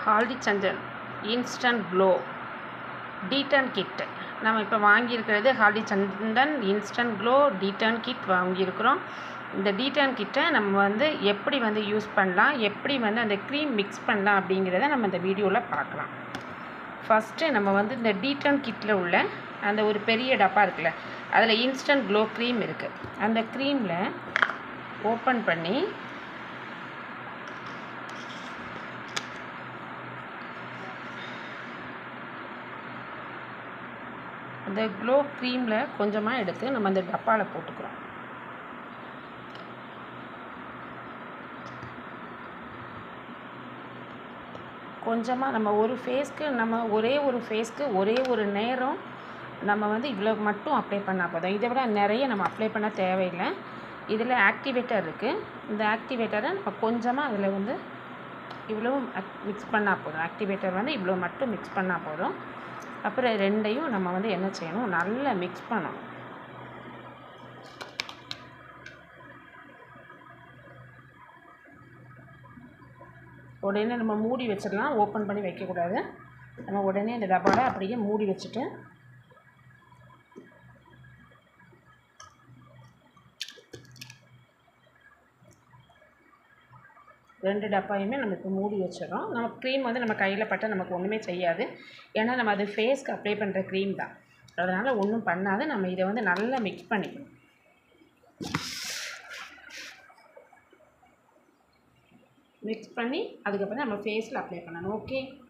ஹால்டி சந்தன் instant glow de-tan kit நம்ம இப்போ வாங்கியிருக்கிறது ஹால்டி சந்தன் instant glow de-tan kit வாங்கியிருக்கிறோம். இந்த டீடன் கிட்டை நம்ம வந்து எப்படி வந்து யூஸ் பண்ணலாம், எப்படி வந்து அந்த க்ரீம் மிக்ஸ் பண்ணலாம் அப்படிங்கிறத நம்ம இந்த வீடியோவில் பார்க்கலாம். ஃபஸ்ட்டு நம்ம வந்து இந்த டீடன் கிட்டில் உள்ள அந்த ஒரு பெரிய டப்பா இருக்குல்ல, அதில் இன்ஸ்டன்ட் க்ளோ க்ரீம் இருக்குது. அந்த க்ரீமில் ஓப்பன் பண்ணி அந்த க்ளோ க்ரீமில் கொஞ்சமாக எடுத்து நம்ம அந்த டப்பாவில் போட்டுக்கிறோம். கொஞ்சமாக நம்ம ஒரு ஃபேஸ்க்கு ஒரே ஒரு நேரம் நம்ம வந்து இவ்வளோ மட்டும் அப்ளை பண்ணால் போதும். இதை விட நிறைய நம்ம அப்ளை பண்ண தேவையில்லை. இதில் ஆக்டிவேட்டர் இருக்குது. இந்த ஆக்டிவேட்டரை நம்ம கொஞ்சமாக அதில் வந்து இவ்வளோ மிக்ஸ் பண்ணால் போதும். ஆக்டிவேட்டர் வந்து இவ்வளோ மட்டும் மிக்ஸ் பண்ணால் போதும். அப்புறம் ரெண்டையும் நம்ம வந்து என்ன செய்யணும், நல்லா மிக்ஸ் பண்ணணும். உடனே நம்ம மூடி வச்சிடலாம், ஓப்பன் பண்ணி வைக்கக்கூடாது. நம்ம உடனே இந்த டப்பாவில் அப்படியே மூடி வச்சுட்டு ரெண்டு டப்பாயுமே நம்ம இப்போ மூடி வச்சிடறோம். நம்ம க்ரீம் வந்து நம்ம கையில் பட்டால் நமக்கு ஒன்றுமே செய்யாது. ஏன்னா நம்ம அது ஃபேஸ்க்கு அப்ளை பண்ணுற க்ரீம் தான், அதனால் ஒன்றும் பண்ணாது. நம்ம இதை வந்து நல்லா மிக்ஸ் பண்ணிக்கணும். மிக்ஸ் பண்ணி அதுக்கப்புறம் நம்ம ஃபேஸில் அப்ளை பண்ணணும். ஓகே.